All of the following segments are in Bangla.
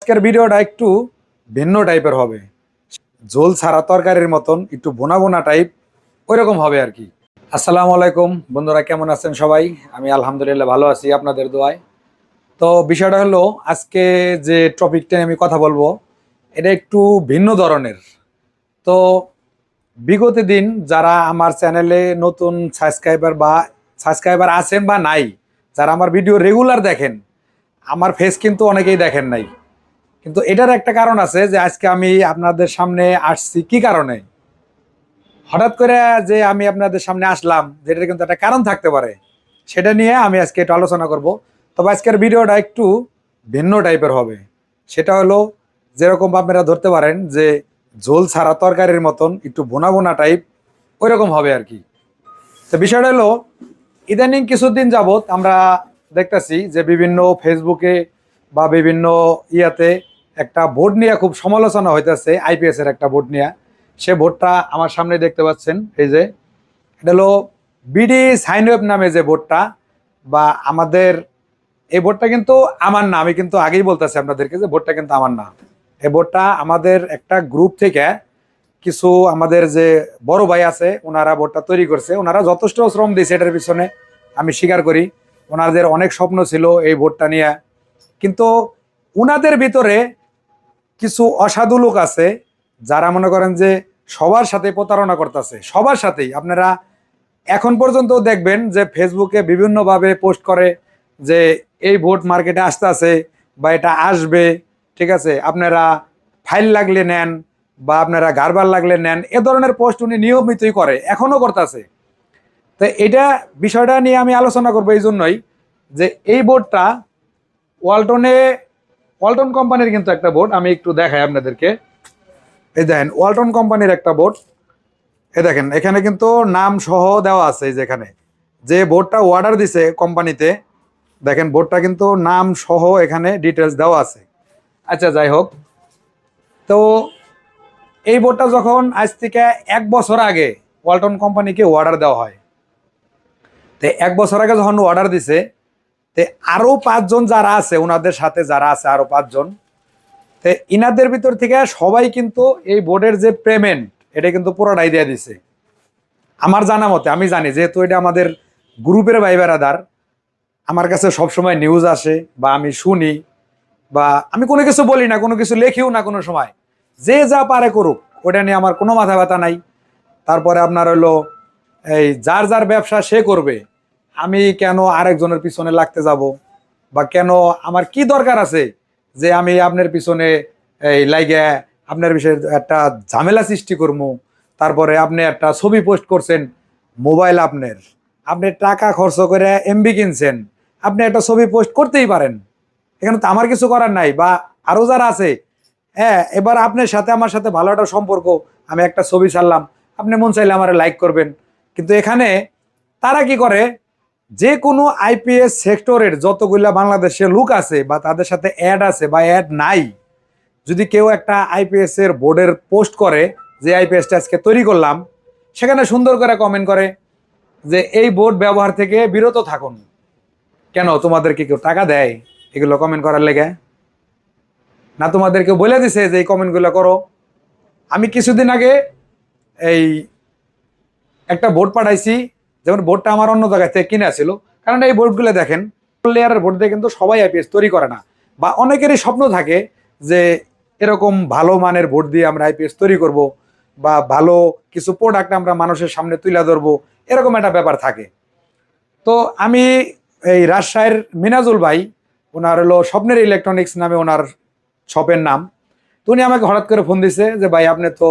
আজকের ভিডিওটা একটু ভিন্ন টাইপের হবে। ঝোল ছাড়া তরকারির মতন একটু বোনা বোনা টাইপ ওইরকম হবে আর কি। আসসালামু আলাইকুম বন্ধুরা, কেমন আছেন সবাই? আমি আলহামদুলিল্লাহ ভালো আছি আপনাদের দোয়ায়। তো বিষয়টা হলো, আজকে যে টপিকটা আমি কথা বলবো এটা একটু ভিন্ন ধরনের। তো বিগত দিন যারা আমার চ্যানেলে নতুন সাবস্ক্রাইবার আছেন বা নাই, যারা আমার ভিডিও রেগুলার দেখেন, আমার ফেস কিন্তু অনেকেই দেখেন নাই। কিন্তু এটার একটা কারণ আছে যে আজকে আমি আপনাদের সামনে আসছি কি কারণে। হঠাৎ করে যে আমি আপনাদের সামনে আসলাম, যেটার কিন্তু একটা কারণ থাকতে পারে, সেটা নিয়ে আমি আজকে একটু আলোচনা করব। তবে আজকের ভিডিওটা একটু ভিন্ন টাইপের হবে। সেটা হলো, যেরকম আপনারা ধরতে পারেন যে ঝোল ছাড়া তরকারির মতন একটু বোনা বোনা টাইপ ওইরকম হবে আর কি। তো বিষয়টা হলো, ইদানিং কিছুদিন যাবত আমরা দেখতেছি যে বিভিন্ন ফেসবুকে বা বিভিন্ন ইয়াতে একটা বোর্ড নিয়ে খুব সমালোচনা হইতেছে, আইপিএস এর একটা বোর্ড নিয়ে। সে বোর্ডটা আমার সামনে দেখতে পাচ্ছেন, এই যে এটা হলো বিডি সাইন ওয়েব নামে যে বোর্ডটা, বা আমাদের এই বোর্ডটা কিন্তু আমার না, আমি কিন্তু আগেই বলতেছি আপনাদেরকে যে বোর্ডটা কিন্তু আমার না। এই বোর্ডটা আমাদের একটা গ্রুপ থেকে কিছু আমাদের যে বড় ভাই আছে, ওনারা বোর্ডটা তৈরি করছে। ওনারা যথেষ্ট শ্রম দিয়েছে এটার পিছনে, আমি স্বীকার করি। ওনাদের অনেক স্বপ্ন ছিল এই বোর্ডটা নিয়ে। কিন্তু ওনাদের ভিতরে কিছু অসাধু লোক আছে যারা মনে করেন যে সবার সাথে প্রতারণা করতেছে, সবার সাথেই। আপনারা এখন পর্যন্ত দেখবেন যে ফেসবুকে বিভিন্নভাবে পোস্ট করে যে এই বোর্ড মার্কেটে আসতে আছে বা এটা আসবে, ঠিক আছে, আপনারা ফাইল লাগলে নেন বা আপনারা গারবার লাগলে নেন, এ ধরনের পোস্ট উনি নিয়মিতই করে, এখনো করতেছে। তো এটা বিষয়টা নিয়ে আমি আলোচনা করবো এই জন্যই যে এই বোর্ডটা ওয়ালটনে, ওয়ালটন কোম্পানির কিন্তু একটা বোর্ড, আমি একটু দেখাই আপনাদেরকে। এই দেখেন ওয়ালটন কোম্পানির একটা বোর্ড, এই দেখেন এখানে কিন্তু নাম সহ দেওয়া আছে। যেখানে যে বোর্ডটা অর্ডার দিছে কোম্পানিতে, দেখেন বোর্ডটা কিন্তু নাম সহ এখানে ডিটেলস দেওয়া আছে। আচ্ছা, যাই হোক, তো এই বোর্ডটা যখন আজ থেকে 1 বছর আগে ওয়ালটন কোম্পানিকে অর্ডার দেওয়া হয়, তো 1 বছর আগে যখন অর্ডার দিছে, তো আরো 5 জন যারা আছে ওনাদের সাথে, যারা আছে আরো 5 জন, তো ইনাদের ভিতর থেকে সবাই কিন্তু এই বোর্ডের যে পেমেন্ট, এটা কিন্তু পুরোটাই দিয়ে দিছে আমার জানা মতে। আমি জানি যেহেতু এটা আমাদের গ্রুপের ভাই বেড়াদার, আমার কাছে সবসময় নিউজ আসে বা আমি শুনি, বা আমি কোনো কিছু বলি না, কোনো কিছু লেখিও না কোনো সময়। যে যা পারে করুক, ওটা নিয়ে আমার কোনো মাথা ব্যথা নাই। তারপরে আপনার হলো, এই যার যার ব্যবসা সে করবে, আমি কেন আরেকজনের পিছনে লাগতে যাব, বা কেন, আমার কি দরকার আছে যে আমি আপনার পিছনে এই লাইগে আপনার বিষয়ে একটা ঝামেলা সৃষ্টি করবো। তারপরে আপনি একটা ছবি পোস্ট করছেন, মোবাইল আপনার, আপনি টাকা খরচ করে এমবি কিনছেন, আপনি একটা ছবি পোস্ট করতেই পারেন, এখানে তো আমার কিছু করার নাই। বা আরো যারা আছে, হ্যাঁ, এবার আপনার সাথে আমার সাথে ভালো একটা সম্পর্ক, আমি একটা ছবি ছাড়লাম, আপনি মন চাইলে আমার লাইক করবেন। কিন্তু এখানে তারা কি করে, যে কোনো আইপিএস সেক্টরের যতগুলা বাংলাদেশে লোক আছে বা তাদের সাথে অ্যাড আছে বা অ্যাড নাই, যদি কেউ একটা আইপিএস এর বোর্ডের পোস্ট করে যে আইপিএসটা আজকে তৈরি করলাম, সেখানে সুন্দর করে কমেন্ট করে যে এই বোর্ড ব্যবহার থেকে বিরত থাকুন। কেন, তোমাদেরকে কেউ টাকা দেয় এগুলো কমেন্ট করার লেগে? না তোমাদেরকে বলে দিছে যে এই কমেন্টগুলো করো? আমি কিছুদিন আগে এই একটা বোর্ড পাঠাইছি, যেমন বোর্ডটা আমার অন্য জায়গা থেকে কিনে ছিল। কারণ এই বোর্ডগুলো দেখেন, লেয়ারের বোর্ড দিয়ে কিন্তু সবাই আইপিএস তৈরি করে না, বা অনেকেরই স্বপ্ন থাকে যে এরকম ভালো মানের বোর্ড দিয়ে আমরা আইপিএস তৈরি করব, বা ভালো কিছু প্রোডাক্ট আমরা মানুষের সামনে তুলে ধরবো, এরকম একটা ব্যাপার থাকে। তো আমি এই রাজশাহীর মিনাজুল ভাই, ওনার হলো স্বপ্নের ইলেকট্রনিক্স নামে ওনার শপের নাম। তো উনি আমাকে হঠাৎ করে ফোন দিছে যে ভাই আপনি তো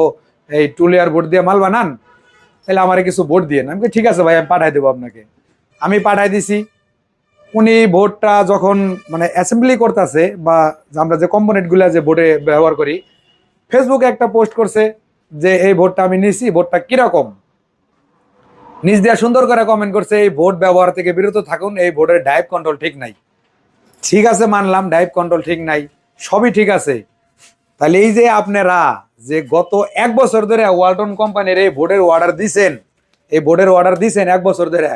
এই 2 লেয়ার বোর্ড দিয়ে মাল বানান, তাহলে আমার কিছু বোর্ড দিয়ে। আমি বলি, ঠিক আছে ভাই, আমি পাঠাই দেবো আপনাকে। আমি পাঠাই দিছি। উনি বোর্ডটা যখন মানে অ্যাসেম্বলি করতেছে, বা আমরা যে কম্পোনেন্টগুলো যে বোর্ডে ব্যবহার করি, ফেসবুকে একটা পোস্ট করছে যে এই বোর্ডটা আমি নিছি, বোর্ডটা কিরকম। নিজ দিয়ে সুন্দর করে কমেন্ট করছে, এই বোর্ড ব্যবহার থেকে বিরত থাকুন, এই বোর্ডের ডাইভ কন্ট্রোল ঠিক নাই। ঠিক আছে, মানলাম ডাইভ কন্ট্রোল ঠিক নাই, সবই ঠিক আছে। তাহলে এই যে আপনারা যে গত 1 বছর ধরে ওয়ালটন কোম্পানির এই বোর্ডের অর্ডার দিছেন, এই বোর্ডের অর্ডার দিছেন 1 বছর ধরে,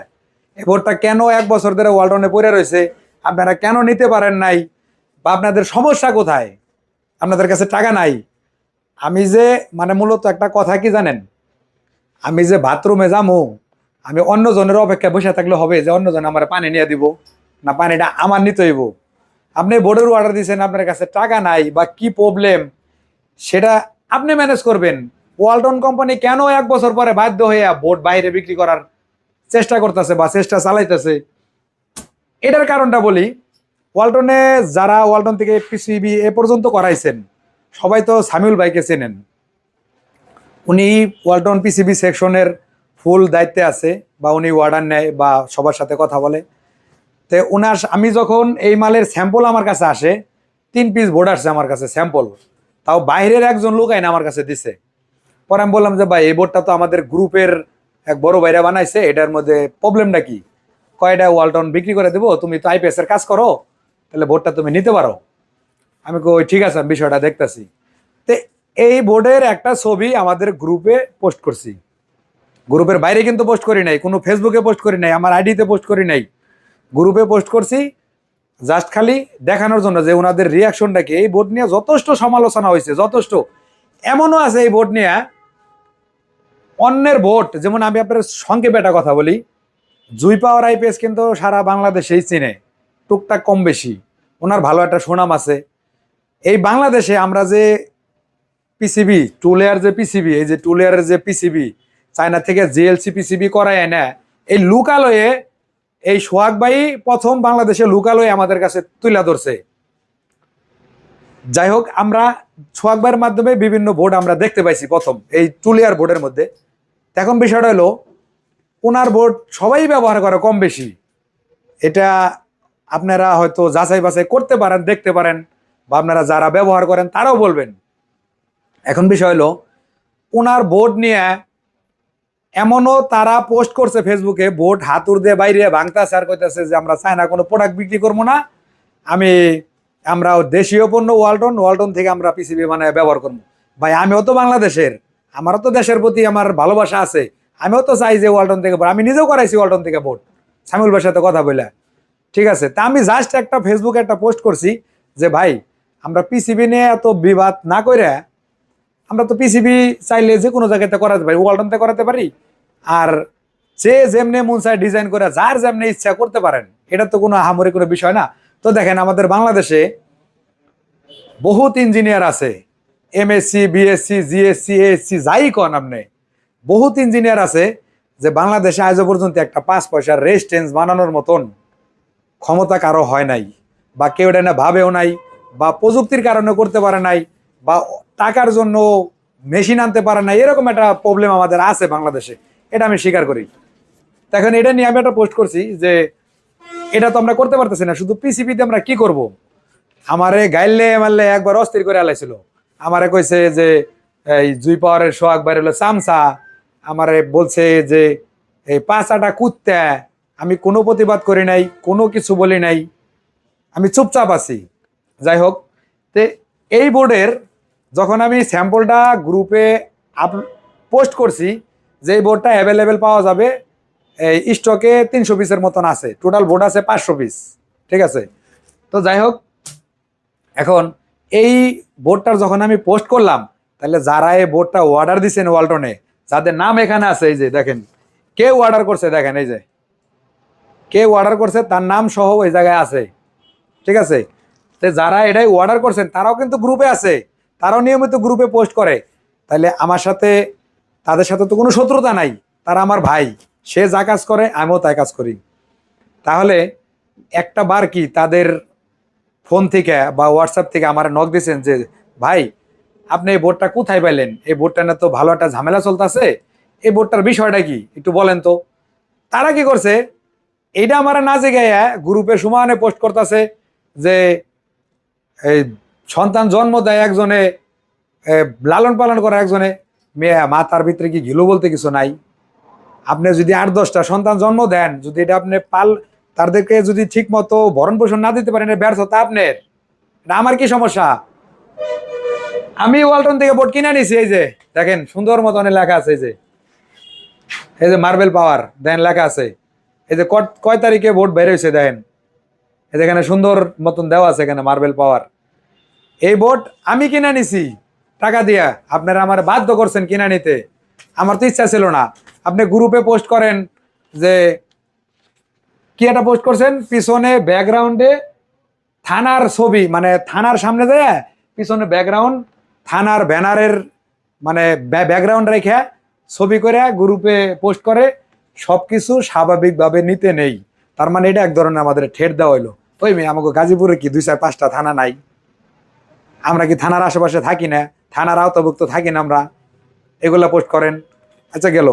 এই বোর্ডটা কেন 1 বছর ধরে ওয়ালটনে পড়ে রয়েছে, আপনারা কেন নিতে পারেন নাই, বা আপনাদের সমস্যা কোথায়? আপনাদের কাছে টাকা নাই। আমি যে মানে মূলত একটা কথা কি জানেন, আমি যে বাথরুমে যাবো, আমি অন্যজনের অপেক্ষায় বসে থাকলে হবে যে অন্যজন আমার পানি নিয়ে দিব? না, পানিটা আমার নিতে হইব। আপনি বোর্ডের অর্ডার দিয়েছেন, আপনার কাছে টাকা নাই বা কি প্রবলেম সেটা আপনি ম্যানেজ করবেন। ওয়ালটন কোম্পানি কেন 1 বছর পরে বাধ্য হয়ে বোর্ড বাইরে বিক্রি করার চেষ্টা করতেছে বা চেষ্টা চালাইতেছে, এটার কারণটা বলি। ওয়ালটনে যারা ওয়ালটন থেকে পিসিবি এ পর্যন্ত করাইছেন, সবাই তো সামিউল ভাইকে চেনেন। উনি ওয়ালটন পিসিবি সেকশনের ফুল দায়িত্বে আছে, বা উনি অর্ডার নেয় বা সবার সাথে কথা বলে। তো ওনার আমি যখন এই মালের স্যাম্পল আমার কাছে আসে, 3 পিস বোর্ড আসছে আমার কাছে স্যাম্পল, তাও বাইরের একজন লোক আইনা আমার কাছে দিছে। পরে আমি বললাম যে ভাই, এই বোর্ডটা তো আমাদের গ্রুপের এক বড় ভাইরা বানাইছে, এটার মধ্যে প্রবলেমটা কি? কয়টা ওয়ালটন বিক্রি করে দেবো, তুমি তো আইপিএস এর কাজ করো, তাহলে বোর্ডটা তুমি নিতে পারো। আমি কই ঠিক আছে, আমি বিষয়টা দেখতেছি। তো এই বোর্ডের একটা ছবি আমাদের গ্রুপে পোস্ট করছি। গ্রুপের বাইরে কিন্তু পোস্ট করি নাই, কোনো ফেসবুকে পোস্ট করি নাই, আমার আইডিতে পোস্ট করি নাই, গ্রুপে পোস্ট করছি। জাস্ট খালি দেখানোর জন্য যে ওনাদের রিয়াকশনটা কি। এই বোর্ড নিয়ে যথেষ্ট সমালোচনা হয়েছে, যথেষ্ট। এমনও আছে এই বোর্ড নিয়ে অন্যের বোর্ড, যেমন আমি আপনার সংক্ষেপে একটা কথা বলি, জুই পাওয়ার আইপিএস কিন্তু সারা বাংলাদেশেই চিনে, টুকটাক কম বেশি ওনার ভালো একটা সুনাম আছে। এই বাংলাদেশে আমরা যে পিসিবি টু লেয়ার যে পিসিবি, এই যে টু লেয়ারের যে পিসিবি চায়না থেকে জিএলসি পিসিবি করায় না, এই লুকালয়ে এই সোহাগ ভাই প্রথম বাংলাদেশে লুকালয়ে আমাদের কাছে তুলে ধরছে। যাই হোক, আমরা সোহাগ ভাইয়ের মাধ্যমে বিভিন্ন বোর্ড আমরা দেখতে পাইছি প্রথম এই টু লেয়ার বোর্ডের মধ্যে। এখন বিষয়টা হলো, ওনার বোর্ড সবাই ব্যবহার করে কম বেশি। এটা আপনারা হয়তো যাচাই বাছাই করতে পারেন, দেখতে পারেন, বা আপনারা যারা ব্যবহার করেন তারাও বলবেন। এখন বিষয় হলো, ওনার বোর্ড নিয়ে এমনও তারা পোস্ট করছে ফেসবুকে, বোর্ড হাতুর দিয়ে বাইরে ভাঙতেছে আর কইতেছে যে আমরা চায়না কোনো প্রোডাক্ট বিক্রি করবো না, আমরা দেশীয় পণ্য ওয়ালটন ওয়ালটন থেকে আমরা পিসিবি বানায় ব্যবহার করবো। ভাই, আমিও তো বাংলাদেশের, আমারও তো দেশের প্রতি আমার ভালোবাসা আছে, আমিও তো চাই যে ওয়ালটন থেকে বোর্ড, আমি নিজেও করাইছি ওয়ালটন থেকে বোর্ড সামিউল ভাইয়ের সাথে কথা বলে। ঠিক আছে, তা আমি জাস্ট একটা ফেসবুকে একটা পোস্ট করছি যে ভাই, আমরা পিসিবি নিয়ে এত বিবাদ না করে, আমরা তো পিসিবি চাইলে যে কোনো জায়গাতে করাতে পারি, ওয়ালটনতে করাতে পারি। আর যে যেমনে মন চায় ডিজাইন করে যার যেমনে ইচ্ছা করতে পারেন, এটা তো কোনো আহামরি কোনো বিষয় না। তো দেখেন, আমাদের বাংলাদেশে বহুত ইঞ্জিনিয়ার আছে, এমএসসি বিএসসি জিএসসি এএসসি যাই কন আপনি, বহুত ইঞ্জিনিয়ার আছে যে বাংলাদেশে আজও পর্যন্ত একটা 5 পয়সার রেজিস্ট্যান্স বানানোর মতন ক্ষমতা কারো হয় নাই, বা কেউ এটা না ভাবেও নাই, বা প্রযুক্তির কারণে করতে পারে নাই, বা টাকার জন্য মেশিন আনতে পারে নাই। এরকম একটা প্রবলেম আমাদের আছে বাংলাদেশে, এটা আমি স্বীকার করি। এখন এটা নিয়ে আমি একটা পোস্ট করছি যে এটা তো আমরা করতে পারতেছি না, শুধু পিসিপিতে আমরা কি করব। আমারে গাইলে মারলে একবার অস্থির করে আলাইছিল। আমারে কইছে যে এই জুই পাওয়ারের সোহাগ বাইরে হলো চামচা, আমারে বলছে যে এই পাঁচাটা কুত্তা। আমি কোনো প্রতিবাদ করি নাই, কোনো কিছু বলি নাই, আমি চুপচাপ আছি। যাই হোক, তে এই বোর্ডের যখন আমি স্যাম্পলটা গ্রুপে পোস্ট করছি যে এই বোর্ডটা অ্যাভেলেবেল পাওয়া যাবে, এই স্টকে 300 পিসের মতন আছে, টোটাল বোর্ড আছে 500 পিস। ঠিক আছে, তো যাই হোক, এখন এই বোর্ডটার যখন আমি পোস্ট করলাম, তাহলে যারা এই বোর্ডটা অর্ডার দিচ্ছেন ওয়ালটনে, যাদের নাম এখানে আছে, এই যে দেখেন কে অর্ডার করছে, দেখেন এই যে কে অর্ডার করছে তার নাম সহ এই জায়গায় আছে। ঠিক আছে, তো যারা এটাই অর্ডার করছেন তারাও কিন্তু গ্রুপে আছে, তারাও নিয়মিত গ্রুপে পোস্ট করে। তাহলে আমার সাথে, তাদের সাথে তো কোনো শত্রুতা নাই, তারা আমার ভাই, সে যা কাজ করে আমিও তাই কাজ করি। তাহলে একটা বার কি তাদের ফোন থেকে বা হোয়াটসঅ্যাপ থেকে আমার নক দিয়েছেন যে ভাই, আপনি এই বোর্ডটা কোথায় পাইলেন? এই বোর্ডটা না তো ভালো একটা ঝামেলা চলতেছে, এই বোর্ডটার বিষয়টা কি একটু বলেন তো। তারা কি করছে, এইটা আমার না জেগাইয়া গ্রুপে সমানে পোস্ট করতেছে যে এই সন্তান জন্ম দেয় একজনে, লালন পালন করে একজনে, মেয়ে মা তার ভিতরে কি ঘিলু বলতে কিছু নাই? আপনি যদি 8-10টা সন্তান জন্ম দেন, যদি এটা আপনি তাদেরকে যদি ঠিক মতো ভরণ পোষণ না দিতে পারেন, ব্যর্থতা আপনার, এটা আমার কি সমস্যা? আমি ওয়ালটন থেকে বোর্ড কিনে নিছি, এই যে দেখেন সুন্দর মতন লেখা আছে, এই যে মার্বেল পাওয়ার দেখেন লেখা আছে, এই যে কয় তারিখে বোর্ড বের হয়েছে দেখেন, এই যেখানে সুন্দর মতন দেওয়া আছে এখানে মার্বেল পাওয়ার। এই বোর্ড আমি কিনে নিছি টাকা দিয়া, আপনারা আমার বাধ্য করছেন কিনে নিতে, আমার তো ইচ্ছা ছিল না। আপনি গ্রুপে পোস্ট করেন যে কি একটা পোস্ট করছেন, পিছনে ব্যাকগ্রাউন্ডে থানার ছবি, মানে থানার সামনে দেয় পিছনে ব্যাকগ্রাউন্ড থানার ব্যানারের, মানে ব্যাকগ্রাউন্ড রেখে ছবি করে গ্রুপে পোস্ট করে, সবকিছু স্বাভাবিকভাবে নিতে নেই। তার মানে এটা এক ধরনের আমাদের ঠেট দেওয়া হইলো। ওই মেয়ে আমাকে গাজীপুরে কি 2-4-5টা থানা নাই? আমরা কি থানার আশেপাশে থাকি না? থানার আওতাভুক্ত থাকি না আমরা? এগুলা পোস্ট করেন। আচ্ছা গেল,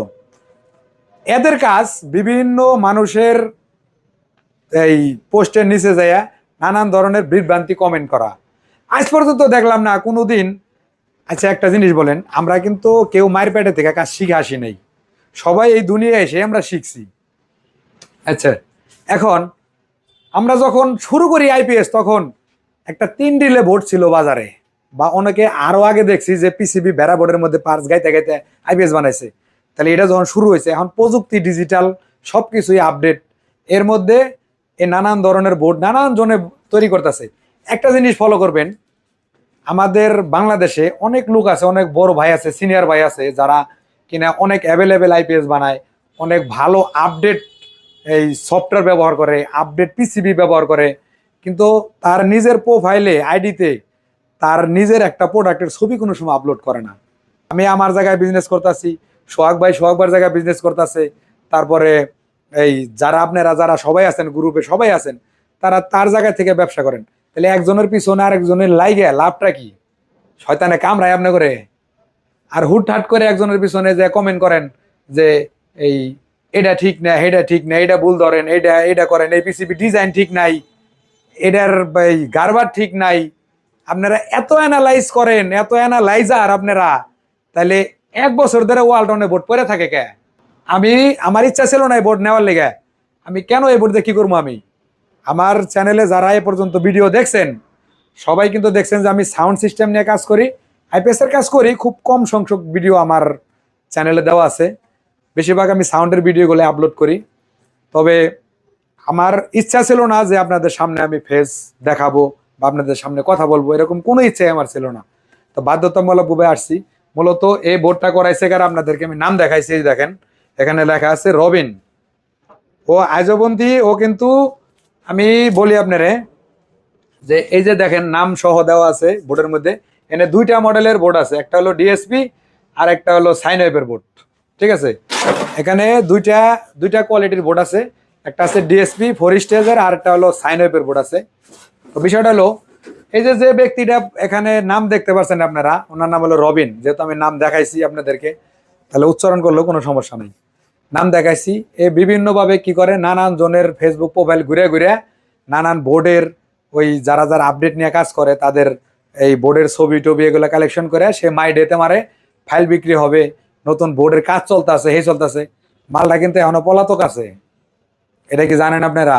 এদের কাজ বিভিন্ন মানুষের এই পোস্টের নিচে যায় নানান ধরনের বিভ্রান্তি কমেন্ট করা। আজ পর্যন্ত দেখলাম না কোনোদিন। আচ্ছা একটা জিনিস বলেন, আমরা কিন্তু কেউ মায়ের পেটে থেকে কাজ শিখে আসি নাই, সবাই এই দুনিয়ায় এসে আমরা শিখছি। আচ্ছা এখন আমরা যখন শুরু করি আইপিএস, তখন একটা 3 রিলে বোর্ড ছিল বাজারে, বা অনেকে আরো আগে দেখছি যে পিসিবি বেড়া বোর্ডের মধ্যে পার্স গাইতে গাইতে আইপিএস বানাইছে। তাহলে এটা যখন শুরু হয়েছে, এখন প্রযুক্তি ডিজিটাল সবকিছুই আপডেট, এর মধ্যে এই নানান ধরনের বোর্ড নানান জনে তৈরি করতেছে। একটা জিনিস ফলো করবেন, আমাদের বাংলাদেশে অনেক লোক আছে, অনেক বড় ভাই আছে, সিনিয়র ভাই আছে, যারা কিনা অনেক অ্যাভেলেবেল আইপিএস বানায়, অনেক ভালো আপডেট এই সফটওয়্যার ব্যবহার করে, আপডেট পিসিবি ব্যবহার করে, কিন্তু তার নিজের প্রোফাইলে আইডিতে তার নিজের একটা প্রোডাক্টের ছবি কোনো সময় আপলোড করে না। আমি আমার জায়গায় বিজনেস করতেছি, সোহাগ ভাই সোহাগবার জায়গায় বিজনেস করতেছে, তারপরে এই যারা আপনারা যারা সবাই আছেন গ্রুপে সবাই আছেন, তারা তার জায়গা থেকে ব্যবসা করেন। তাহলে একজনের পিছনে আরেকজনের লাইগে লাভটা কি? শয়তানে কামড়ায় আপনি করে। আর হুটহাট করে একজনের পিছনে যে কমেন্ট করেন যে এই এটা ঠিক না, এটা ঠিক না, এটা ভুল ধরেন, এটা এটা করেন, এই পিসিবি ডিজাইন ঠিক নাই, এটার এই গারবার ঠিক নাই, আপনারা এত অ্যানালাইজ করেন, এত অ্যানালাইজার আপনারা, তাহলে 1 বছর ধরে ওয়ালটনে বোর্ড পরে থাকে কে? আমি আমার ইচ্ছা ছিল না এই বোর্ড নেওয়ার লেগে। আমি কেন এই বোর্ড দিয়ে কি করবো? আমি আমার চ্যানেলে যারা এ পর্যন্ত ভিডিও দেখছেন সবাই কিন্তু দেখছেন যে আমি সাউন্ড সিস্টেম নিয়ে কাজ করি, আইপিএস এর কাজ করি। খুব কম সংখ্যক ভিডিও আমার চ্যানেলে দেওয়া আছে, বেশিরভাগ আমি সাউন্ডের ভিডিওগুলো আপলোড করি। তবে আমার ইচ্ছা ছিল না যে আপনাদের সামনে আমি ফেস দেখাবো বা আপনাদের সামনে কথা বলবো, এরকম কোনো ইচ্ছাই আমার ছিল না। তো বাধ্যতামূলকভাবে আসছি। মূলত এই বোর্ডটা করাইছে কারণ আপনাদেরকে আমি নাম দেখাইছি, এই দেখেন এখানে লেখা আছে রবিন। ও আইজবন্তি, ও কিন্তু আমি বলি আপনারে যে এই যে দেখেন নাম সহ দেওয়া আছে বোর্ডের মধ্যে। এখানে 2টা মডেলের বোর্ড আছে, একটা হলো ডিএসপি আর একটা হলো সাইন ওয়েভের বোর্ড। ঠিক আছে, এখানে দুইটা কোয়ালিটির বোর্ড আছে, একটা আছে ডিএসপি 4 স্টেজের আর একটা হলো সাইন ওয়েভের বোর্ড আছে। তো বিষয়টা হলো এই যে যে ব্যক্তিটা এখানে নাম দেখতে পাচ্ছেন আপনারা, ওনার নাম হলো রবিন। যেহেতু আমি নাম দেখাইছি আপনাদেরকে, তাহলে উচ্চারণ করলেও কোনো সমস্যা নেই। নাম দেখাইছি, এ বিভিন্নভাবে কি করে নানান জনের ফেসবুক প্রোফাইল ঘুরে ঘুরে নানান বোর্ডের ওই যারা যারা আপডেট নিয়ে কাজ করে তাদের এই বোর্ডের ছবি টবি এগুলো কালেকশন করে সে মাই ডেতে মারে, ফাইল বিক্রি হবে, নতুন বোর্ডের কাজ চলতেছে, হে চলতেছে। মালটা কিন্তু এখনো পলাতক আছে, এটা কি জানেন আপনারা?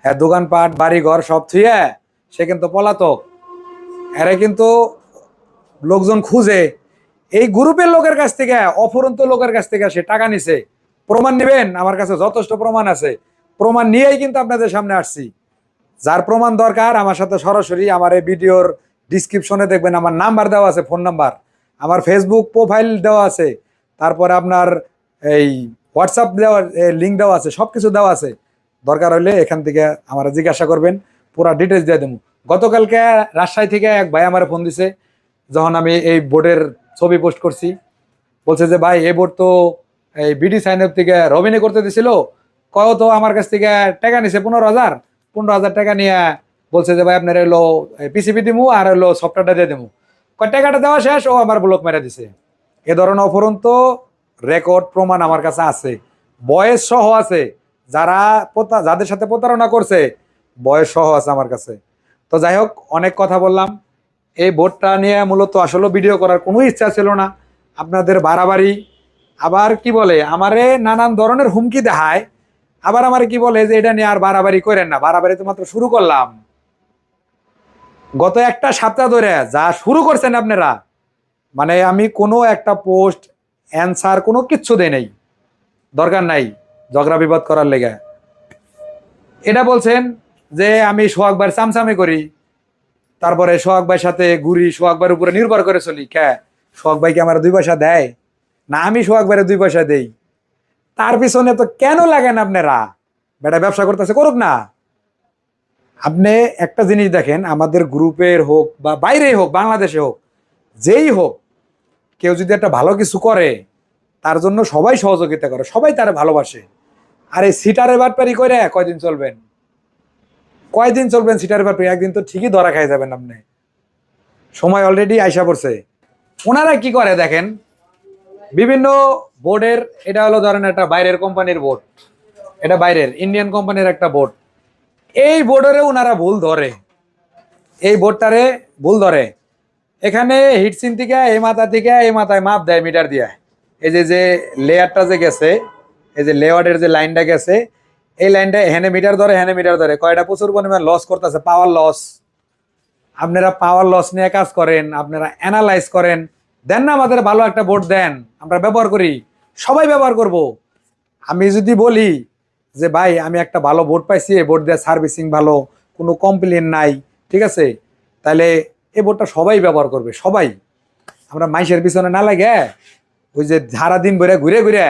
হ্যাঁ, দোকানপাট বাড়ি ঘর সব থুয়ে সে কিন্তু পলাতক। এরা কিন্তু লোকজন খুঁজে, এই গ্রুপের লোকের কাছ থেকে, অফুরন্ত লোকের কাছ থেকে সে টাকা নিছে। প্রমাণ নেবেন? আমার কাছে যথেষ্ট প্রমাণ আছে, প্রমাণ নিয়েই কিন্তু আপনাদের সামনে আসছি। যার প্রমাণ দরকার আমার সাথে সরাসরি আমার এই ভিডিওর ডিসক্রিপশনে দেখবেন আমার নাম্বার দেওয়া আছে, ফোন নাম্বার, আমার ফেসবুক প্রোফাইল দেওয়া আছে, তারপরে আপনার এই হোয়াটসঅ্যাপ দেওয়া লিঙ্ক দেওয়া আছে, সব কিছু দেওয়া আছে। দরকার হলে এখান থেকে আমার জিজ্ঞাসা করবেন, পুরা ডিটেলস দিয়ে দেবো। গতকালকে রাজশাহী থেকে এক ভাই আমার ফোন দিছে, যখন আমি এই বোর্ডের ছবি পোস্ট করছি, বলছে যে ভাই এই বোর্ড তো এই বিডি সাইন আপ থেকে রবিনে করতে দিছিল, কয় তো আমার কাছ থেকে টাকা নিছে 15,000 টাকা নিয়ে বলছে যে ভাই আপনার এলো পিসিবি দিমু আর হলো সফটওয়্যারটা দিয়ে দেবো। কয় টাকাটা দেওয়া শেষ, ও আমার ব্লক মেরে দিছে। এ ধরনের অফুরন্ত রেকর্ড প্রমাণ আমার কাছে আছে, বয়স সহ আছে। যারা যাদের সাথে প্রতারণা করছে বয়স সহ আছে আমার কাছে। তো যাই হোক, অনেক কথা বললাম। এই বোর্ডটা নিয়ে মূলত আসলে ভিডিও করার কোনো ইচ্ছা ছিল না, আপনাদের বাড়াবাড়ি। আবার কি বলে আমারে নানান ধরনের হুমকি দেখায়, আবার আমার কি বলে যে এটা নিয়ে আর বাড়াবাড়ি করেন না। বাড়াবাড়ি তো মাত্র শুরু করলাম, গত একটা সপ্তাহ ধরে যা শুরু করছেন আপনারা, মানে আমি কোনো একটা পোস্ট অ্যান্সার কোনো কিচ্ছু দেই নাই, দরকার নাই ঝগড়া বিবাদ করার লেগে। এটা বলছেন যে আমি সোহাগবার চামচামি করি, তারপরে সোহাগ ভাইয়ের সাথে ঘুরি, সোহাগ ভাইয়ের উপরে নির্ভর করে চলি। সোহাগ ভাই কি আমার 2 পয়সা দেয়? না আমি সোহাগ ভাইয়ের 2 পয়সা দেই। তার পিছনে তো কেন লাগেন আপনারা? বেটা ব্যবসা করতেছে, করুক না। আপনি একটা জিনিস দেখেন, আমাদের গ্রুপের হোক বা বাইরেই হোক, বাংলাদেশে হোক, যেই হোক, কেউ যদি একটা ভালো কিছু করে তার জন্য সবাই সহযোগিতা করে, সবাই তারা ভালোবাসে। আর এই সিটারের বাটপারি করে কয়দিন চলবেন? কয়দিন চলবেন সিটারের বাটপারি? একদিন তো ঠিকই ধরা খাই যাবেন আপনি। সময় অলরেডি আইসা পড়ছে। ওনারা কি করে দেখেন, বিভিন্ন বোর্ডের, এটা হলো ধরেন একটা বাইরের কোম্পানির বোর্ড, এটা বাইরের ইন্ডিয়ান কোম্পানির একটা বোর্ড। এই বোর্ডেরে ওনারা ভুল ধরে, এই বোর্ডটারে ভুল ধরে। এখানে হিটসিন থেকে এই মাথা থেকে এই মাথায় মাপ দেয় মিটার দিয়ে। এই যে যে লেয়ারটা যে গেছে, এই যে লেয়ারের যে লাইনটা গেছে, এই লাইনটা এখানে মিটার ধরে, এখানে মিটার ধরে। কয়টা প্রচুর পরিমাণ লস করতেছে, পাওয়ার লস। আপনারা পাওয়ার লস নিয়ে কাজ করেন, আপনারা অ্যানালাইজ করেন, দেন না আমাদের ভালো একটা বোর্ড দেন, আমরা ব্যবহার করি, সবাই ব্যবহার করব। আমি যদি বলি যে ভাই আমি একটা ভালো বোর্ড পাইছি, এই বোর্ড দিয়ে সার্ভিসিং ভালো, কোনো কমপ্লেন নাই, ঠিক আছে, তাহলে এই বোর্ডটা সবাই ব্যবহার করবে, সবাই। আমরা মাইসের পিছনে না লাগে ওই যে সারাদিন ঘুরে ঘুরে ঘুরে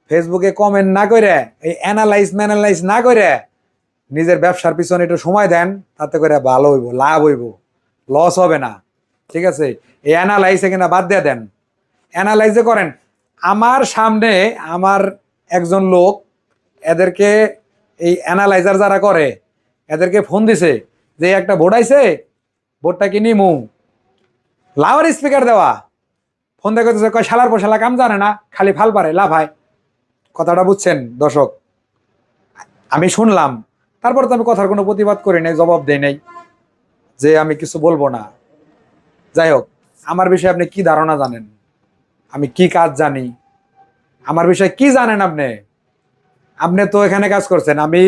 ফেসবুকে কমেন্ট না করে, এই অ্যানালাইজ না করে নিজের ব্যবসার পিছনে একটু সময় দেন, তাতে করে ভালো হইব, লাভ হইব, লস হবে না, ঠিক আছে। এই অ্যানালাইজে কিনা বাদ দিয়ে দেন, অ্যানালাইজে করেন। আমার সামনে আমার একজন লোক, এদেরকে এই অ্যানালাইজার যারা করে এদেরকে ফোন দিছে যে একটা বোর্ড আইছে, বোর্ডটা কি নিমু, লাউড স্পিকার দেওয়া। ফোন দেখে কয় শালার পোশালা কাম জানে না, খালি ফাল পারে, লাভ হয়। কথাটা বুঝছেন দর্শক? আমি শুনলাম, তারপর তো আমি কথার কোনো প্রতিবাদ করি নাই, জবাব দেই নাই যে আমি কিছু বলবো না। যাই হোক, আমার বিষয়ে আপনি কি ধারণা জানেন, আমি কি কাজ জানি, আমার বিষয়ে কি জানেন আপনি? আপনি তো এখানে কাজ করছেন। আমি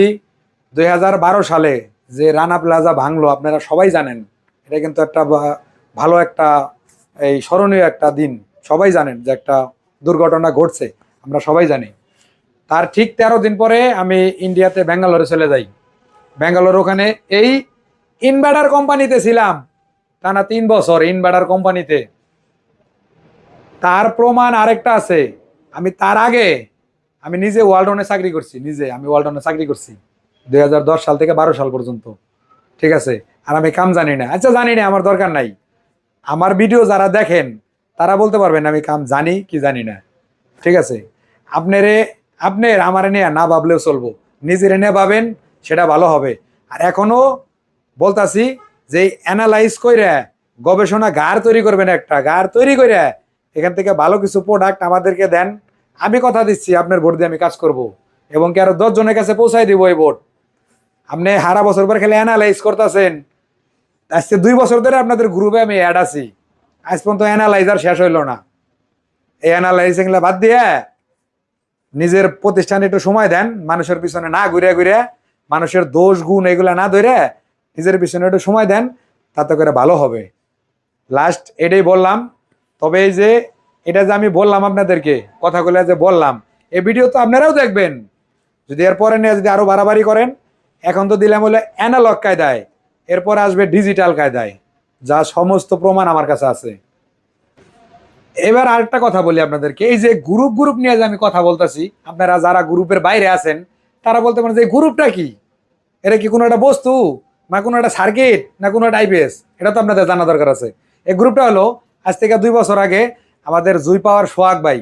2012 সালে যে রানা প্লাজা ভাঙলো, আপনারা সবাই জানেন। এটা কিন্তু একটা ভালো একটা এই স্মরণীয় একটা দিন, সবাই জানেন যে একটা দুর্ঘটনা ঘটছে, আমরা সবাই জানি। তার ঠিক 13 দিন পরে আমি ইন্ডিয়াতে ব্যাঙ্গালোরে চলে যাই। ব্যাঙ্গালোর ওখানে এই ইনভার্টার কোম্পানিতে ছিলাম টানা 3 বছর, ইনভার্টার কোম্পানিতে। তার প্রমাণ আরেকটা আছে, আমি তার আগে আমি নিজে ওয়ালটনে চাকরি করছি, আমি ওয়ালটনে চাকরি করছি 2010 সাল থেকে 12 সাল পর্যন্ত, ঠিক আছে। আর আমি কাম জানি না, আচ্ছা জানি না, আমার দরকার নাই। আমার ভিডিও যারা দেখেন তারা বলতে পারবেন আমি কাম জানি কি জানি না, ঠিক আছে। আপনার আমার নিয়ে না ভাবলেও চলবো, নিজের নিয়ে ভাবেন, সেটা ভালো হবে। আর এখনো বলতাছি যে অ্যানালাইজ করে গবেষণা গার তৈরি করবেন, একটা গার তৈরি করে এখান থেকে ভালো কিছু প্রোডাক্ট আমাদেরকে দেন। আমি কথা দিচ্ছি আপনার ভোট দিয়ে আমি কাজ করব, এবং কি আরো 10 জনের কাছে পৌঁছাই দিব এই ভোট। আপনি সারা বছর পর খেলে অ্যানালাইজ করতেছেন, আজকে 2 বছর ধরে আপনাদের গ্রুপে আমি অ্যাড আছি, আজ পর্যন্ত অ্যানালাইজার শেষ হইল না। এই অ্যানালাইজিং বাদ দিয়ে নিজের প্রতিষ্ঠানে একটু সময় দেন, মানুষের পিছনে না ঘুরে ঘুরে, মানুষের দোষ গুণ এগুলা না ধরে নিজের পিছনে একটু সময় দেন, তাতে করে ভালো হবে। লাস্ট এটাই বললাম। তবে এই যে এটা যে আমি বললাম আপনাদেরকে, কথাগুলো যে বললাম, এই ভিডিও তো আপনারাও দেখবেন। যদি এরপরে নিয়ে যদি আরো বাড়াবাড়ি করেন, এখন তো দিলাম হলো অ্যানালগ কায়দায়, এরপর আসবে ডিজিটাল কায়দায়, যা সমস্ত প্রমাণ আমার কাছে আছে। এবার আরেকটা কথা বলি আপনাদেরকে, এই যে গ্রুপ নিয়ে যে আমি কথা বলতেছি, আপনারা যারা গ্রুপের বাইরে আছেন তারা বলতে পারেন যে গ্রুপটা কি, এটা কি কোনো একটা বস্তু, না কোনো একটা সার্কিট, না কোনো একটা আইপিএস? এটা তো আপনাদের জানা দরকার আছে। এই গ্রুপটা হলো আজ থেকে 2 বছর আগে আমাদের জুই পাওয়ার সোহাগ ভাই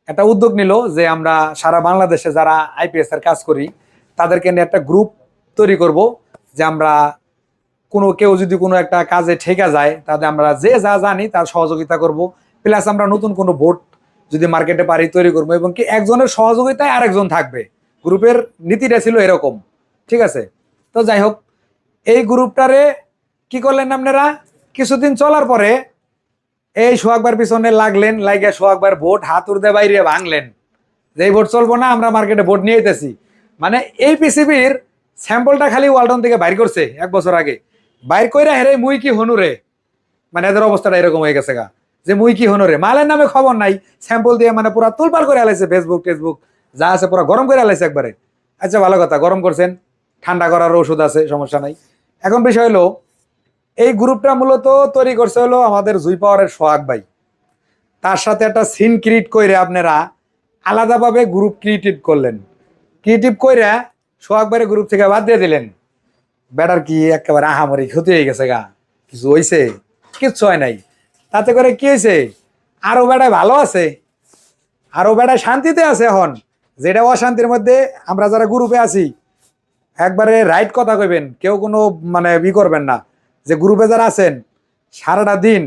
একটা উদ্যোগ নিল যে আমরা সারা বাংলাদেশে যারা আইপিএস এর কাজ করি তাদেরকে নিয়ে একটা গ্রুপ তৈরি করব, যে আমরা কোনো কেউ যদি কোনো একটা কাজে ঠেকা যায় তাহলে আমরা যে যা জানি তার সহযোগিতা করব, প্লাস আমরা নতুন কোনো বোর্ড যদি মার্কেটে পারি তৈরি করবো, এবং কি একজনের সহযোগিতায় আরেকজন থাকবে। গ্রুপের নীতিটা ছিল এরকম, ঠিক আছে। তো যাই হোক, এই গ্রুপটারে কি করলেন আপনারা, কিছুদিন চলার পরে এই সোহাগবার পিছনে লাগলেন, লাগিয়ে সোহাগবার ভোট হাতুর দে বাইরে ভাঙলেন, যে এই ভোট চলবো না, আমরা মার্কেটে ভোট নিয়ে যেতেছি। মানে এই পিসিবির স্যাম্পলটা খালি ওয়ালটন থেকে বাইর করছে 1 বছর আগে, বাইর কইরা হেরে মুই কি হনুরে, মানে এদের অবস্থাটা এরকম হয়ে গেছে গা, যে মুই কি হনুরে, মালের নামে খবর নাই, স্যাম্পল দিয়ে মানে পুরা তুলপার করে আলাইছে, ফেসবুক টেসবুক যা আছে পুরো গরম করে আলাইছে একবারে। আচ্ছা ভালো কথা, গরম করছেন, ঠান্ডা করার ওষুধ আছে, সমস্যা নাই। এখন বিষয় হলো এই গ্রুপটা মূলত তৈরি করছে হলো আমাদের জুই পাওয়ারের সোহাগ ভাই। তার সাথে একটা সিন ক্রিয়েট করে আপনারা আলাদাভাবে গ্রুপ ক্রিয়েটিভ করলেন, ক্রিয়েটিভ করে সোহাগ ভাইয়ের গ্রুপ থেকে বাদ দিয়ে দিলেন। বেটার কি একেবারে আহামরি ক্ষতি হয়ে গেছে গা? কিছু হয়েছে? কিচ্ছু হয় নাই। তাতে করে কি হয়েছে, আরো বেটায় ভালো আছে, আরো বেটায় শান্তিতে আছে। এখন যেটা অশান্তির মধ্যে আমরা যারা গ্রুপে আছি একবারে রাইট কথা কইবেন, কেউ কোনো মানে করবেন না। যে গ্রুপে যারা আছেন সারাটা দিন,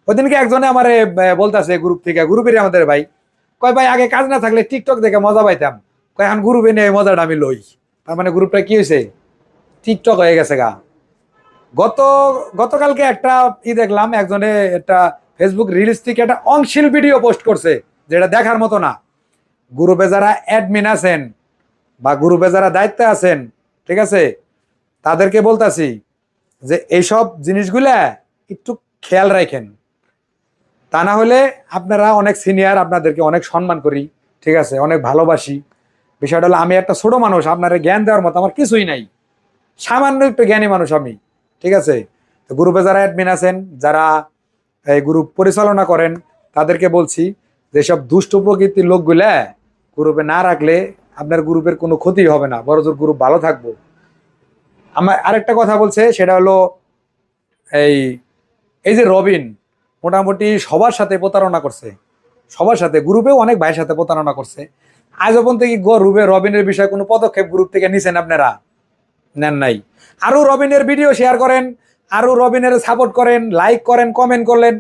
ওইদিনকে একজনে আমার বলতেছে গ্রুপ থেকে, গ্রুপেরই আমাদের ভাই, কয় ভাই আগে কাজ না থাকলে টিকটক দেখে মজা পাইতাম, কয় এখন গ্রুপে নিয়ে মজাটা আমি লই। তার মানে গ্রুপটা কি হয়েছে, টিকটক হয়ে গেছে গা। গত গতকালকে একটা দেখলাম, একজনে একটা ফেসবুক রিলস থেকে একটা অংশীল ভিডিও পোস্ট করছে, যেটা দেখার মতো না। গ্রুপে যারা অ্যাডমিন আছেন বা গ্রুপে যারা দায়িত্বে আছেন, ঠিক আছে, তাদেরকে বলতাছি যে এইসব জিনিসগুলা একটু খেয়াল রাখেন। তা না হলে আপনারা অনেক সিনিয়র, আপনাদেরকে অনেক সম্মান করি, ঠিক আছে, অনেক ভালোবাসি। বিষয়টা হলো আমি একটা ছোট মানুষ, আপনারা জ্ঞান দেওয়ার মতো আমার কিছুই নাই, সামান্য একটু জ্ঞানী মানুষ আমি, ঠিক আছে। তো গ্রুপে যারা অ্যাডমিন আছেন, যারা এই গ্রুপ পরিচালনা করেন, তাদেরকে বলছি যেসব দুষ্ট প্রকৃতির লোকগুলা গ্রুপে না রাখলে আপনার গ্রুপের কোনো ক্ষতি হবে না, বরঞ্চ গ্রুপ ভালো থাকবো। আমার আরেকটা কথা বলছে, সেটা হলো এই এই যে রবিন মোটামুটি সবার সাথে প্রতারণা করছে, সবার সাথে, গ্রুপেও অনেক ভাইয়ের সাথে প্রতারণা করছে। আজ পর্যন্ত কি গ্রুপে রবিনের বিষয়ে কোনো পদক্ষেপ গ্রুপ থেকে নিছেন আপনারা? নেন নাই। আরো রবিনের ভিডিও শেয়ার করেন, আরো রবিনের সাপোর্ট করেন, লাইক করেন, কমেন্ট করলেন।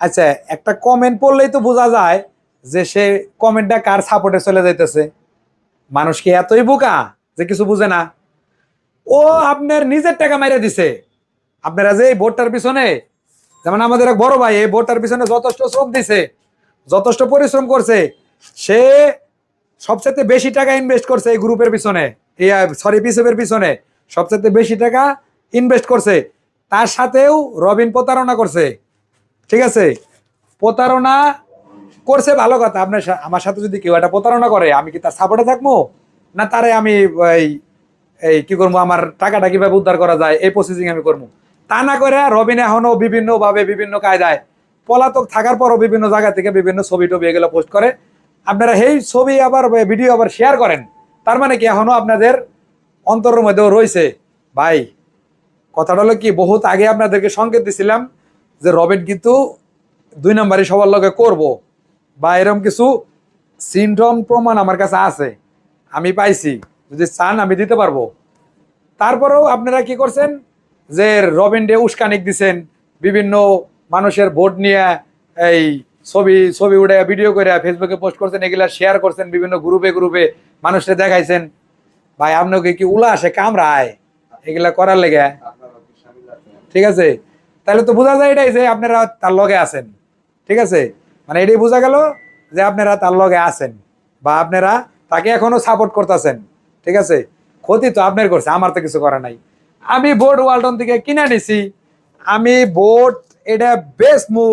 আচ্ছা, একটা কমেন্ট পড়লেই তো বোঝা যায় যে সে কমেন্টটা কার সাপোর্টে চলে যাইতেছে। মানুষ কি এতই বোকা যে কিছু বুঝে না? ও আপনার নিজের টাকা মাইরে দিছে। আপনারা যে এই ভোটটার পিছনে, যেমন আমাদের এক বড় ভাই এই ভোটটার পিছনে যথেষ্ট শ্রম দিছে, যথেষ্ট পরিশ্রম করছে, সে সবচেয়ে বেশি টাকা ইনভেস্ট করছে এই গ্রুপের পিছনে, সরি পিসের পিছনে সবচেয়ে বেশি টাকা ইনভেস্ট করছে। তার সাথেও রবিন প্রতারণা করছে, ঠিক আছে। প্রতারণা করছে ভালো কথা, আপনার আমার সাথে যদি কেউ একটা প্রতারণা করে, আমি কি তার সাপোর্টে থাকবো? না তারে আমি এই এই কি করবো, আমার টাকাটা কিভাবে উদ্ধার করা যায় এই প্রসেসিং আমি করবো? তা না করে রবিন এখনো বিভিন্ন ভাবে বিভিন্ন কায়দায় পলাতক থাকার পরও বিভিন্ন জায়গা থেকে বিভিন্ন ছবি টবি এগুলো পোস্ট করে। আপনারা এই ছবি আবার ভিডিও আবার শেয়ার করেন, তার মানে কি এখনো আপনাদের অন্তরের মধ্যেও রয়েছে। ভাই কথাটা হলো কি, বহুত আগে আপনাদেরকে সংকেত দিছিলাম যে রবিন কিন্তু 2 নম্বরই সবার লগে করব, বা এরকম কিছু সিনটম প্রমাণ আমার কাছে আছে, আমি পাইছি, যদি চান আমি দিতে পারবো। তারপরেও আপনারা কি করছেন, যে রবিন ডে উস্কানিক দিছেন, বিভিন্ন মানুষের ভোট নিয়ে এই ছবি ছবি উঠে ভিডিও করে ফেসবুকে পোস্ট করছেন, এগুলা শেয়ার করছেন, বিভিন্ন গ্রুপে গ্রুপে মানুষকে দেখাইছেন। ভাই আপনাকে কি উলা আসে কামড়ায় এগুলা করার লেগে? ঠিক আছে, তাহলে তো বোঝা যায় এটাই যে আপনারা তার লগে আছেন, ঠিক আছে। মানে এটাই বোঝা গেল যে আপনারা তার লগে আছেন, বা আপনারা তাকে এখনো সাপোর্ট করতেছেন, ঠিক আছে। ক্ষতি তো আপনার করছে, আমার তো কিছু করা নাই। আমি বোট ওয়ালটন থেকে কিনে নিছি, আমি বোট এটা বেচমু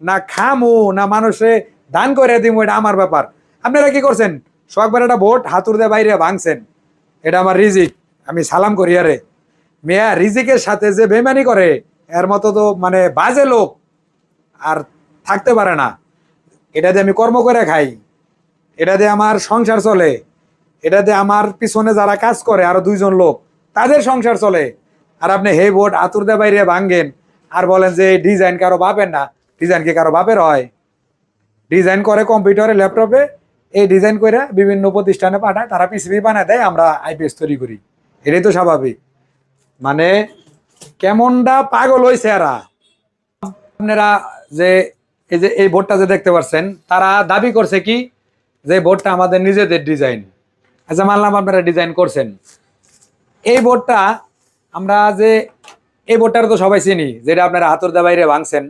না খামু না মানুষে দান করে দিমু, এটা আমার ব্যাপার। আপনারা কি করছেন, সোহাগবার একটা বোট হাতুর দিয়ে বাইরে ভাঙছেন, এটা আমার রিজিক, আমি সালাম করি। আরে মেয়া, রিজিকের সাথে যে বেমানি করে এর মতো তো মানে বাজে লোক আর থাকতে পারে না। এটা দিয়ে আমি কর্ম করে খাই, এটা দিয়ে আমার সংসার চলে, এটা দিয়ে আমার পিছনে যারা কাজ করে আরো 2 জন লোক, তাদের সংসার চলে। আর আপনি হে বোর্ড আতুর দে বাইরে ভাঙ্গেন আর বলেন যে ডিজাইন কারো বাপের না। ডিজাইন কি কারো বাপের হয়? ডিজাইন করে কম্পিউটারে, ল্যাপটপে, এই ডিজাইন করে বিভিন্ন প্রতিষ্ঠানে পাঠায়, তারা পিসিবি বানায় দেয়, আমরা আইপিএস তৈরি করি। এটাই তো স্বাভাবিক। মানে কেমনটা পাগল হয়েছে এরা। আপনারা যে এই যে এই বোর্ডটা যে দেখতে পাচ্ছেন, তারা দাবি করছে কি যে বোর্ডটা আমাদের নিজেদের ডিজাইন। আচ্ছা মানলাম আপনারা ডিজাইন করছেন। এই বোর্ডটা আমরা যে এই বোর্ডটার তো সবাই চিনি, যেটা আপনারা হাতুর দা বাইরে ভাঙছেন,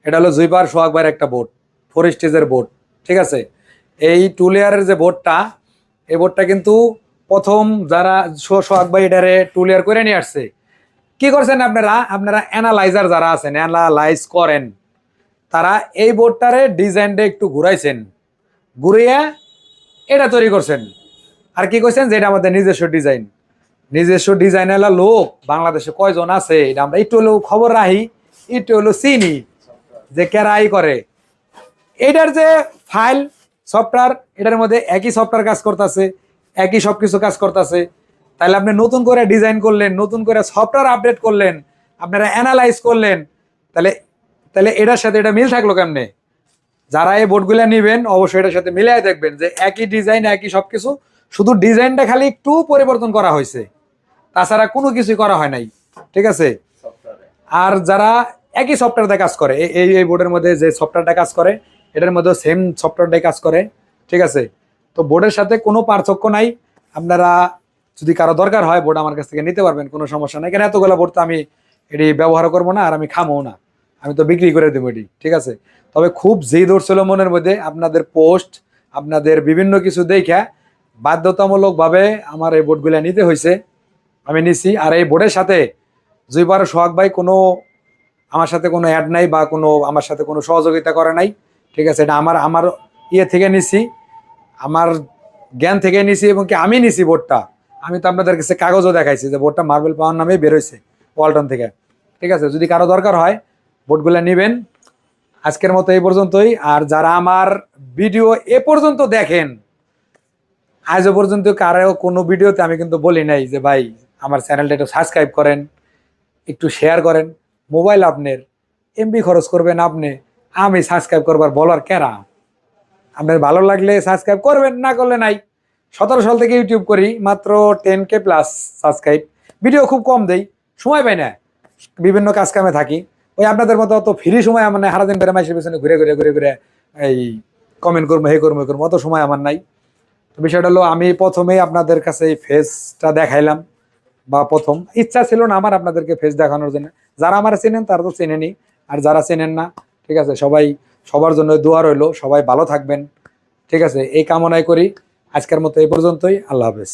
এটা হলো জুইপার সোহাগ ভাইয়ের একটা বোর্ড, 4 স্টেজের বোর্ড, ঠিক আছে। এই 2 লেয়ারের যে বোর্ডটা, এই বোর্ডটা কিন্তু প্রথম যারা সোহাগ ভাই এটারে 2 লেয়ার করে নিয়ে আসছে, কি করছেন আপনারা, আপনারা অ্যানালাইজার যারা আছেন, অ্যানালাইজ করেন, তারা এই বোর্ডটারে ডিজাইনটা একটু ঘুরাইছেন, ঘুরিয়ে এটা তৈরি করছেন। আর কি করছেন যে এটা আমাদের নিজস্ব ডিজাইন। নিজস্ব ডিজাইনার লোক বাংলাদেশে কয়জন আছে এটা আমরা একটু হলেও খবর রাখি, একটু হলেও চিনি যে কেরাই করে। এটার যে ফাইল সফটওয়্যার, এটার মধ্যে একই সফটওয়্যার কাজ করতেছে, একই সবকিছু কাজ করতেছে। তাহলে আপনি নতুন করে ডিজাইন করলেন, নতুন করে সফটওয়্যার আপডেট করলেন, আপনারা অ্যানালাইজ করলেন, তাহলে তাহলে এটার সাথে এটা মিল থাকলো কেমনে? যারা এই বোর্ডগুলো নেবেন অবশ্যই এটার সাথে মিলাই দেখবেন যে একই ডিজাইন, একই সবকিছু, শুধু ডিজাইনটা খালি একটু পরিবর্তন করা হয়েছে, তাছাড়া কোনো কিছুই করা হয় নাই। ঠিক আছে? আর যারা একই সফটওয়্যারটা কাজ করে, এই বোর্ডের মধ্যে যে সফটওয়্যারটা কাজ করে এটার মধ্যে সেম সফটওয়্যারটাই কাজ করে। ঠিক আছে? তো বোর্ডের সাথে কোনো পার্থক্য নাই। আপনারা যদি কারো দরকার হয় বোর্ড আমার কাছ থেকে নিতে পারবেন, কোনো সমস্যা নাই। কেন এতগুলো বোর্ড তো আমি এটি ব্যবহার করবো না, আর আমি খামও না, আমি তো বিক্রি করে দেবো এটি। ঠিক আছে? তবে খুব যেই ধরছিল মনের মধ্যে আপনাদের পোস্ট, আপনাদের বিভিন্ন কিছু দেখা বাধ্যতামূলকভাবে আমার এই বোর্ডগুলো নিতে হয়েছে, আমি নিছি। আর এই বোর্ডের সাথে জুইবার সোহাগ ভাই কোনো আমার সাথে কোনো অ্যাড নাই বা কোনো আমার সাথে কোনো সহযোগিতা করে নাই। ঠিক আছে? এটা আমার আমার ইয়ে থেকে নিছি, আমার জ্ঞান থেকে নিছি, এবং কি আমি নিছি বোর্ডটা। আমি তো আপনাদের কাছে কাগজও দেখাইছি যে বোর্ডটা মার্বেল পাওয়ার নামে বেরোইছে ওয়ালটন থেকে। ঠিক আছে? যদি কারো দরকার হয় বোর্ডগুলো নেবেন। আজকের মতো এই পর্যন্তই। আর যারা আমার ভিডিও এ পর্যন্ত দেখেন, আজও পর্যন্ত কারো কোনো ভিডিওতে আমি কিন্তু বলি নাই যে ভাই আমার চ্যানেলটা একটু সাবস্ক্রাইব করেন, একটু শেয়ার করেন। মোবাইল আপনার, এমবি খরচ করবেন আপনি, আমি সাবস্ক্রাইব করবার বলার কেরা? আপনার ভালো লাগলে সাবস্ক্রাইব করবেন, না করলে নাই। 17 সাল থেকে ইউটিউব করি, মাত্র 10K প্লাস সাবস্ক্রাইব। ভিডিও খুব কম দেই, সময় পাই না, বিভিন্ন কাজ কামে থাকি। ওই আপনাদের মতো অত ফ্রি সময় আমার নাই, সারাদিন করে মাসের পিছনে ঘুরে ঘুরে ঘুরে ঘুরে এই কমেন্ট করবো, হে করবো, অত সময় আমার নাই। তো বিষয়টা হলো আমি প্রথমেই আপনাদের কাছে এই ফেসটা দেখাইলাম, বা প্রথম ইচ্ছা ছিল না আমার আপনাদেরকে ফেস দেখানোর জন্য। যারা আমার চেনেন তারা তো চেনেনি, আর যারা চেনেন না, ঠিক আছে, সবার জন্য দোয়া রইলো, সবাই ভালো থাকবেন। ঠিক আছে? এই কামনাই করি। আজকের মতো এই পর্যন্তই। আল্লাহ হাফেজ।